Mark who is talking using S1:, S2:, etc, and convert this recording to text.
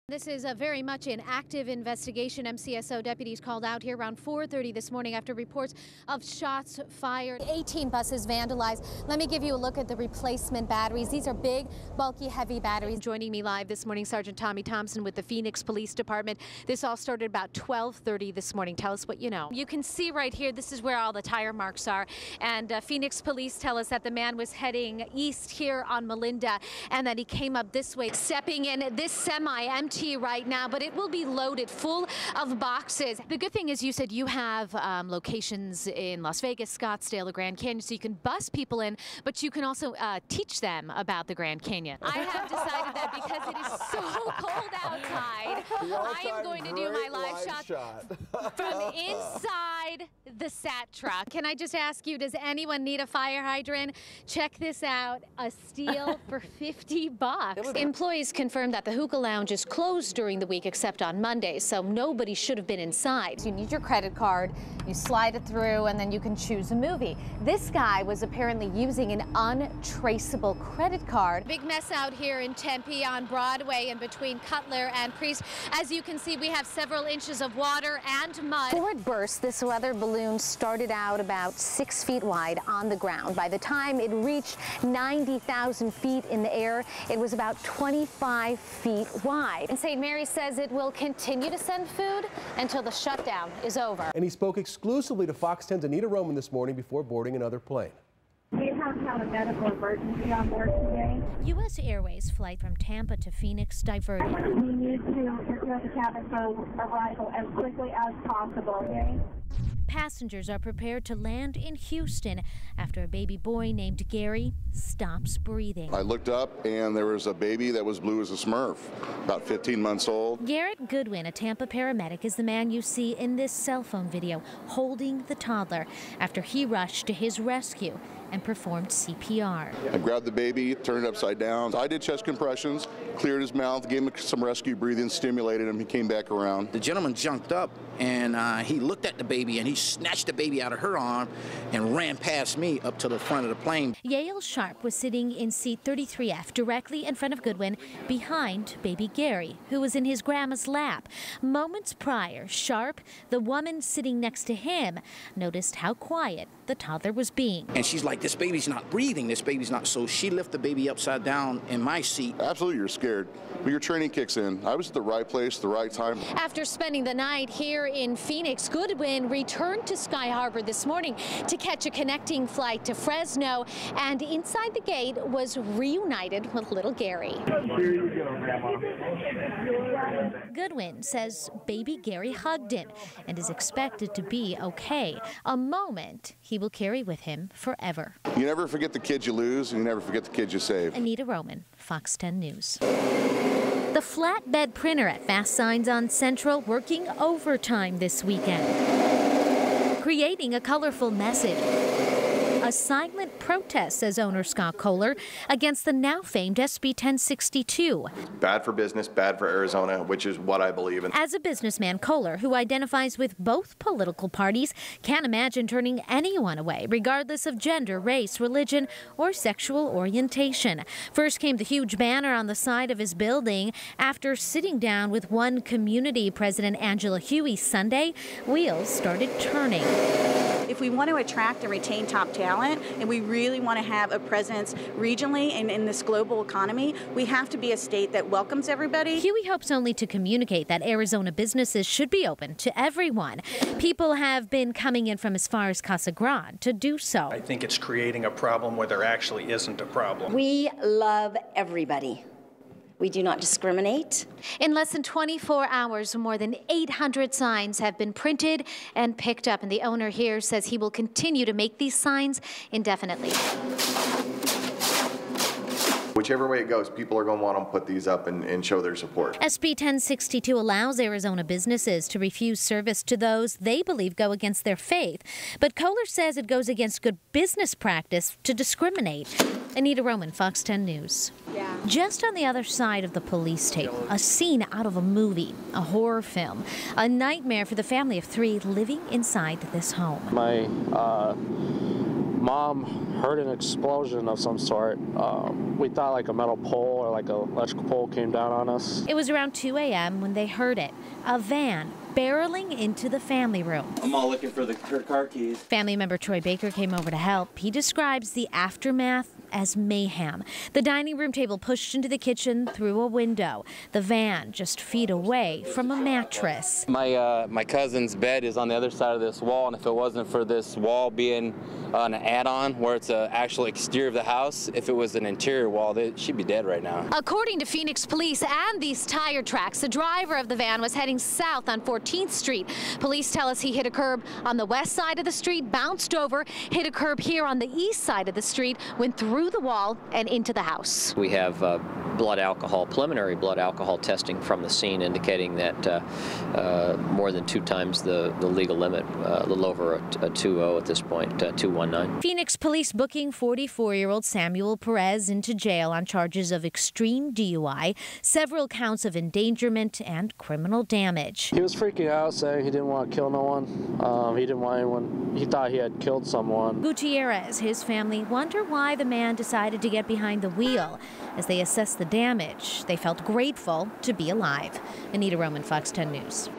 S1: This is a very much an active investigation. MCSO deputies called out here around 4:30 this morning after reports of shots fired. 18 buses vandalized. Let me give you a look at the replacement batteries. These are big, bulky, heavy batteries. Joining me live this morning, Sergeant Tommy Thompson with the Phoenix Police Department. This all started about 12:30 this morning. Tell us what you know. You can see right here, this is where all the tire marks are. And Phoenix police tell us that the man was heading east here on Melinda and that he came up this way, stepping in this semi-empty right now, but it will be loaded full of boxes. The good thing is you said you have locations in Las Vegas, Scottsdale, the Grand Canyon, so you can bus people in, but you can also teach them about the Grand Canyon. I have decided that because it is so cold outside, I am going to do my live shot from inside the SAT truck. Can I just ask you, does anyone need a fire hydrant? Check this out, a steal for $50. Employees confirmed that the hookah lounge is closed during the week except on Mondays, so nobody should have been inside. You need your credit card, you slide it through, and then you can choose a movie. This guy was apparently using an untraceable credit card. Big mess out here in Tempe on Broadway in between Cutler and Priest. As you can see, we have several inches of water and mud. Before it burst, this weather balloon started out about 6 feet wide on the ground. By the time it reached 90,000 feet in the air, it was about 25 feet wide. And St. Mary says it will continue to send food until the shutdown is over.
S2: And he spoke exclusively to Fox 10's Anita Roman this morning before boarding another plane.
S3: We have had a medical emergency on board today.
S1: U.S. Airways flight from Tampa to Phoenix diverted.
S3: We need to get the cabin crew arrival as quickly as possible. Okay?
S1: Passengers are prepared to land in Houston after a baby boy named Gary stops breathing.
S4: I looked up and there was a baby that was blue as a Smurf, about 15 months old.
S1: Garrett Goodwin, a Tampa paramedic, is the man you see in this cell phone video holding the toddler after he rushed to his rescue and performed CPR.
S4: I grabbed the baby, turned it upside down. I did chest compressions, cleared his mouth, gave him some rescue breathing, stimulated him. He came back around.
S5: The gentleman jumped up and he looked at the baby and he snatched the baby out of her arm and ran past me up to the front of the plane. Yale Sharp was sitting in seat 33F directly in front of Goodwin behind baby Gary, who was in his grandma's lap. Moments prior, Sharp, the woman sitting next to him, noticed how quiet the toddler was being. And she's like, this baby's not breathing, this baby's not. So she lifted the baby upside down in my seat.
S4: Absolutely, you're scared, but your training kicks in. I was at the right place, the right time.
S1: After spending the night here in Phoenix, Goodwin returned to Sky Harbor this morning to catch a connecting flight to Fresno, and inside the gate was reunited with little Gary.
S3: Here you go, Grandma.
S1: Goodwin says baby Gary hugged him and is expected to be okay, a moment he will carry with him forever.
S4: You never forget the kids you lose, and you never forget the kids you save.
S1: Anita Roman, Fox 10 News. The flatbed printer at Fast Signs on Central working overtime this weekend, creating a colorful message. A silent protest, says owner Scott Kohler, against the now famed SB 1062.
S6: Bad for business, bad for Arizona, which is what I believe in.
S1: As a businessman, Kohler, who identifies with both political parties, can't imagine turning anyone away, regardless of gender, race, religion, or sexual orientation. First came the huge banner on the side of his building. After sitting down with one community, President Angela Huey Sunday, wheels started turning.
S7: If we want to attract and retain top talent, and we really want to have a presence regionally and in this global economy, we have to be a state that welcomes everybody.
S1: Huey hopes only to communicate that Arizona businesses should be open to everyone. People have been coming in from as far as Casa Grande to do so.
S8: I think it's creating a problem where there actually isn't a problem.
S9: We love everybody. We do not discriminate.
S1: In less than 24 hours, more than 800 signs have been printed and picked up, and the owner here says he will continue to make these signs indefinitely.
S6: Whichever way it goes, people are going to want to put these up and show their support.
S1: SB 1062 allows Arizona businesses to refuse service to those they believe go against their faith. But Kohler says it goes against good business practice to discriminate. Anita Roman, Fox 10 News.
S7: Yeah.
S1: Just on the other side of the police tape, a scene out of a movie, a horror film, a nightmare for the family of three living inside this home.
S10: My Mom heard an explosion of some sort. We thought like a metal pole or like an electrical pole came down on us.
S1: It was around 2 a.m. when they heard it. A van barreling into the family room.
S11: I'm all looking for her car keys.
S1: Family member Troy Baker came over to help. He describes the aftermath as mayhem. The dining room table pushed into the kitchen through a window. The van just feet away from a mattress.
S12: My cousin's bed is on the other side of this wall, and if it wasn't for this wall being an add-on where it's an actual exterior of the house, if it was an interior wall, she'd be dead right now.
S1: According to Phoenix police and these tire tracks, the driver of the van was heading south on 14th Street. Police tell us he hit a curb on the west side of the street, bounced over, hit a curb here on the east side of the street, went through the wall and into the house.
S13: We have preliminary blood alcohol testing from the scene indicating that more than 2 times the legal limit, a little over a 2.0 at this point, 2.19.
S1: Phoenix police booking 44-year-old Samuel Perez into jail on charges of extreme DUI, several counts of endangerment, and criminal damage.
S10: He was freaking out, saying he didn't want to kill no one. He didn't want anyone. He thought he had killed someone.
S1: Gutierrez, his family, wonder why the man decided to get behind the wheel. As they assess the damage, they felt grateful to be alive. Anita Roman, Fox 10 News.